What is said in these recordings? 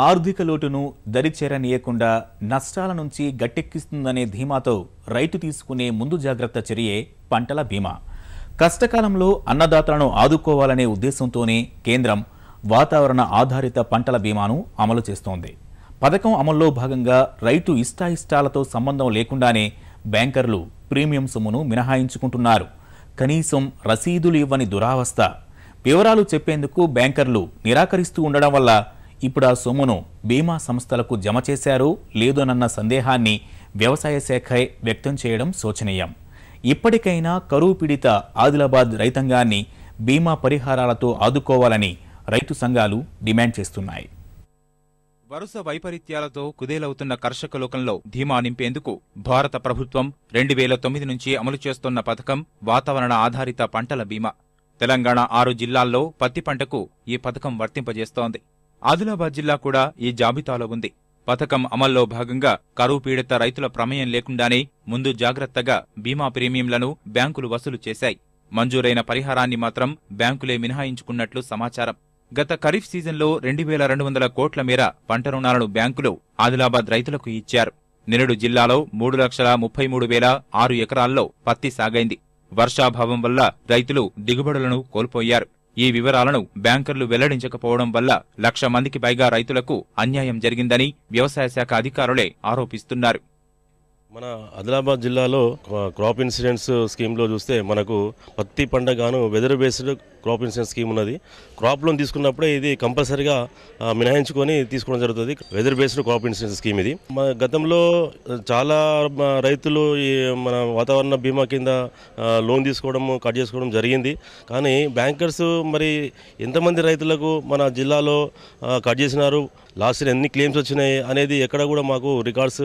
ఆర్థిక లోటును దరిచేరనీయకుండా నష్టాల నుంచి గట్టెక్కిస్తుందనే ధీమాతో రైతు తీసుకునే ముందు జాగ్రత్త చర్యే పంటల బీమా. కష్టకాలంలో అన్నదాతలను ఆదుకోవాలనే ఉద్దేశంతోనే కేంద్రం వాతావరణ ఆధారిత పంటల బీమాను అమలు చేస్తోంది. పథకం అమల్లో భాగంగా రైతు ఇష్టాయిష్టాలతో సంబంధం లేకుండానే బ్యాంకర్లు ప్రీమియం సొమ్మును మినహాయించుకుంటున్నారు. కనీసం రసీదులు ఇవ్వని దురావస్థ. వివరాలు చెప్పేందుకు బ్యాంకర్లు నిరాకరిస్తూ ఉండడం వల్ల ఇప్పుడు ఆ సొమ్మును బీమా సంస్థలకు జమ చేశారో లేదోనన్న సందేహాన్ని వ్యవసాయ శాఖ వ్యక్తం చేయడం శోచనీయం. ఇప్పటికైనా కరువు పీడిత ఆదిలాబాద్ రైతాంగాన్ని బీమా పరిహారాలతో ఆదుకోవాలని రైతు సంఘాలు డిమాండ్ చేస్తున్నాయి. వరుస వైపరీత్యాలతో కుదేలవుతున్న కర్షక లోకంలో ధీమా నింపేందుకు భారత ప్రభుత్వం 2009 నుంచి అమలు చేస్తున్న పథకం వాతావరణ ఆధారిత పంటల బీమా. తెలంగాణ 6 జిల్లాల్లో పత్తి పంటకు ఈ పథకం వర్తింపజేస్తోంది. ఆదిలాబాద్ జిల్లా కూడా ఈ జాబితాలో ఉంది. పథకం అమల్లో భాగంగా కరువు పీడిత రైతుల ప్రమేయం లేకుండానే ముందు జాగ్రత్తగా బీమా ప్రీమియంలను బ్యాంకులు వసూలు చేశాయి. మంజూరైన పరిహారాన్ని మాత్రం బ్యాంకులే మినహాయించుకున్నట్లు సమాచారం. గత ఖరీఫ్ సీజన్లో 2200 కోట్ల మేర పంట రుణాలను బ్యాంకులు ఆదిలాబాద్ రైతులకు ఇచ్చారు. నిరుడు జిల్లాలో 3,33,006 ఎకరాల్లో పత్తి సాగైంది. వర్షాభావం వల్ల రైతులు దిగుబడులను కోల్పోయారు. ఈ వివరాలను బ్యాంకర్లు వెల్లడించకపోవడం వల్ల 1,00,000 మందికి పైగా రైతులకు అన్యాయం జరిగిందని వ్యవసాయ శాఖ అధికారులే ఆరోపిస్తున్నారు. మన ఆదిలాబాద్ జిల్లాలో క్రాప్ ఇన్సూరెన్స్ స్కీమ్లో చూస్తే మనకు పత్తి పంటగాను weather based crop insurance scheme ఉన్నది. క్రాప్ లోన్ తీసుకున్నప్పుడే ఇది కంపల్సరీగా మినహాయించుకొని తీసుకోవడం జరుగుతుంది. Weather based crop insurance scheme ఇది. గతంలో చాలా రైతులు ఈ మన వాతావరణ బీమా కింద లోన్ తీసుకోవడం కట్ చేసుకోవడం జరిగింది. కానీ బ్యాంకర్స్ మరి ఎంతమంది రైతులకు మన జిల్లాలో కట్ చేసినారు, లాస్ట్ ఇయర్ ఎన్ని క్లెయిమ్స్ వచ్చినాయి అనేది ఎక్కడ కూడా మాకు రికార్డ్స్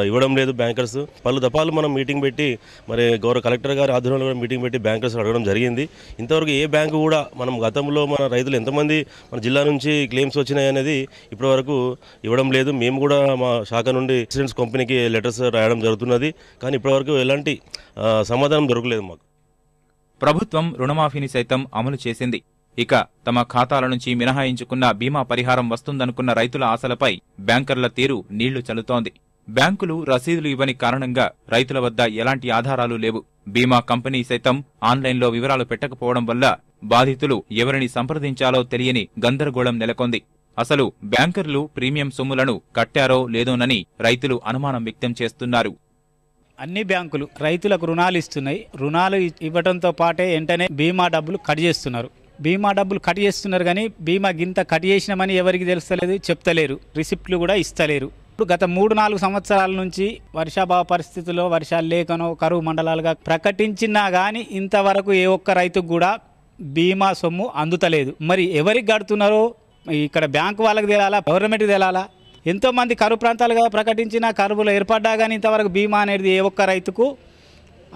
ఇవ్వడం లేదు. బ్యాంకర్స్ పలు దఫాలు మనం మీటింగ్ పెట్టి మరి గౌరవ కలెక్టర్ గారి ఆధ్వర్యంలో కూడా మీటింగ్ పెట్టి బ్యాంకర్స్ అడగడం జరిగింది. ఇంతవరకు ఏ బ్యాంకు కూడా మనం గతంలో మన రైతులు ఎంతమంది మన జిల్లా నుంచి క్లెయిమ్స్ వచ్చినాయి అనేది ఇప్పటివరకు ఇవ్వడం లేదు. మేము కూడా మా శాఖ నుండి ఇన్సూరెన్స్ కంపెనీకి లెటర్స్ రాయడం జరుగుతున్నది. కానీ ఇప్పటివరకు ఎలాంటి సమాధానం దొరకలేదు మాకు. ప్రభుత్వం రుణమాఫీని సైతం అమలు చేసింది. ఇక తమ ఖాతాల నుంచి మినహాయించుకున్న బీమా పరిహారం వస్తుందనుకున్న రైతుల ఆశలపై బ్యాంకర్ల తీరు నీళ్లు చల్లుతోంది. బ్యాంకులు రసీదులు ఇవ్వని కారణంగా రైతుల వద్ద ఎలాంటి ఆధారాలు లేవు. బీమా కంపెనీ సైతం ఆన్లైన్లో వివరాలు పెట్టకపోవడం వల్ల బాధితులు ఎవరిని సంప్రదించాలో తెలియని గందరగోళం నెలకొంది. అసలు బ్యాంకర్లు ప్రీమియం సొమ్ములను కట్టారో లేదోనని రైతులు అనుమానం వ్యక్తం చేస్తున్నారు. అన్ని బ్యాంకులు రైతులకు రుణాలు ఇస్తున్నాయి. రుణాలు ఇవ్వడంతో పాటే వెంటనే బీమా డబ్బులు కట్ చేస్తున్నారు. కానీ బీమా గింత కట్ చేసినామని ఎవరికి తెలుస్తలేదు, చెప్తలేరు. రిసిప్ట్లు కూడా ఇస్తలేరు. ఇప్పుడు గత 3-4 సంవత్సరాల నుంచి వర్షాభావ పరిస్థితుల్లో వర్షాలు లేకనో కరువు మండలాలుగా ప్రకటించినా కానీ ఇంతవరకు ఏ ఒక్క రైతుకు కూడా బీమా సొమ్ము అందుతలేదు. మరి ఎవరికి కడుతున్నారో ఇక్కడ బ్యాంకు వాళ్ళకి తెలాలా, గవర్నమెంట్కి తెలాలా? ఎంతోమంది కరువు ప్రాంతాలుగా ప్రకటించిన కరువులు ఏర్పడ్డా కానీ ఇంతవరకు బీమా అనేది ఏ ఒక్క రైతుకు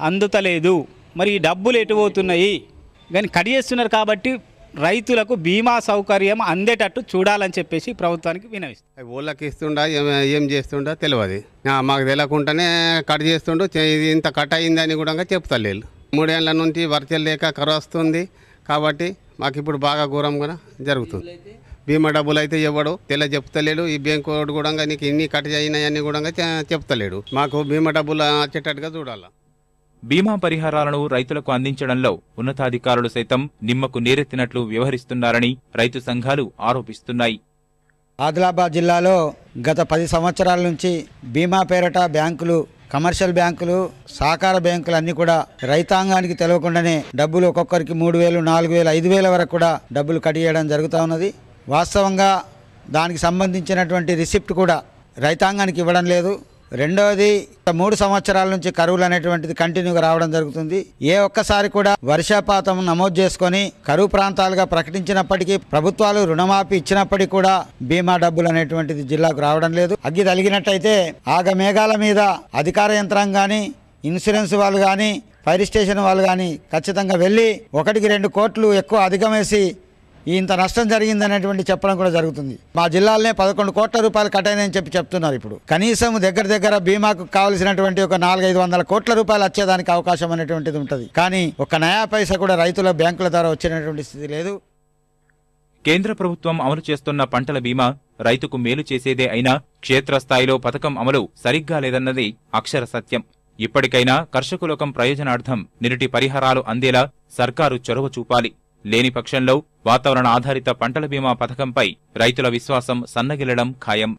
అందుతలేదు. మరి ఈ డబ్బులు ఎటు పోతున్నాయి కానీ కట్ చేస్తున్నారు. కాబట్టి రైతులకు బీమా సౌకర్యం అందేటట్టు చూడాలని చెప్పేసి ప్రభుత్వానికి వినవిస్తాం. ఊళ్ళకి ఇస్తుండా ఏం చేస్తుండో తెలియదు. మాకు తెలియకుండానే కట్ చేస్తుండో ఇది ఇంత కట్ అయిందని కూడా చెప్తలేదు. 3 ఏళ్ల నుంచి వర్షాలు లేక కరువు వస్తుంది కాబట్టి మాకు ఇప్పుడు బాగా ఘోరం కూడా జరుగుతుంది. బీమా డబ్బులు అయితే ఇవ్వడు, చెప్తలేడు. ఈ బ్యాంకు కూడా నీకు ఇన్ని కట్ అయినాయని కూడా చెప్తలేడు. మాకు బీమా డబ్బులు వచ్చేటట్టుగా చూడాలి. బీమా పరిహారాలను రైతులకు అందించడంలో ఉన్నతాధికారులు సైతం నిమ్మకు నీరెత్తినట్లు వ్యవహరిస్తున్నారని రైతు సంఘాలు ఆరోపిస్తున్నాయి. ఆదిలాబాద్ జిల్లాలో గత 10 సంవత్సరాల నుంచి బీమా పేరట బ్యాంకులు, కమర్షియల్ బ్యాంకులు, సహకార బ్యాంకులు అన్నీ కూడా రైతాంగానికి తెలియకుండానే డబ్బులు ఒక్కొక్కరికి 3,000, 4,000, 5,000 వరకు కూడా డబ్బులు కట్ చేయడం జరుగుతూ ఉన్నది. వాస్తవంగా దానికి సంబంధించినటువంటి రిసిప్ట్ కూడా రైతాంగానికి ఇవ్వడం లేదు. రెండవది 3 సంవత్సరాల నుంచి కరువులు అనేటువంటిది కంటిన్యూగా రావడం జరుగుతుంది. ఏ ఒక్కసారి కూడా వర్షపాతం నమోదు చేసుకొని కరువు ప్రాంతాలుగా ప్రకటించినప్పటికీ ప్రభుత్వాలు రుణమాఫీ ఇచ్చినప్పటికీ కూడా బీమా డబ్బులు అనేటువంటిది జిల్లాకు రావడం లేదు. అగ్గి తలిగినట్టయితే ఆగమేఘాల మీద అధికార యంత్రాంగం కానీ, ఇన్సూరెన్స్ వాళ్ళు కానీ, ఫైర్ స్టేషన్ వాళ్ళు కానీ ఖచ్చితంగా వెళ్ళి 1-2 కోట్లు ఎక్కువ అధికమేసి ఇంత నష్టం జరిగిందనేటువంటి చెప్పడం కూడా జరుగుతుంది. మా జిల్లాలోనే 11 కోట్ల రూపాయలు కట్ అయినాయని చెప్తున్నారు. ఇప్పుడు కనీసం దగ్గర బీమాకు కావలసినటువంటి ఒక 400-500 కోట్ల రూపాయలు వచ్చేదానికి అవకాశం అనేటువంటిది ఉంటుంది. కానీ ఒక నయా పైసా కూడా రైతుల బ్యాంకుల ద్వారా వచ్చేటువంటి స్థితి లేదు. కేంద్ర ప్రభుత్వం అమలు చేస్తున్న పంటల బీమా రైతుకు మేలు చేసేదే అయినా క్షేత్రస్థాయిలో పథకం అమలు సరిగ్గా లేదన్నది అక్షర సత్యం. ఇప్పటికైనా కర్షకులోకం ప్రయోజనార్థం నిరుటి పరిహారాలు అందేలా సర్కారు చొరవ చూపాలి. లేని పక్షంలో వాతావరణ ఆధారిత పంటల బీమా పథకంపై రైతుల విశ్వాసం సన్నగిల్లడం ఖాయం.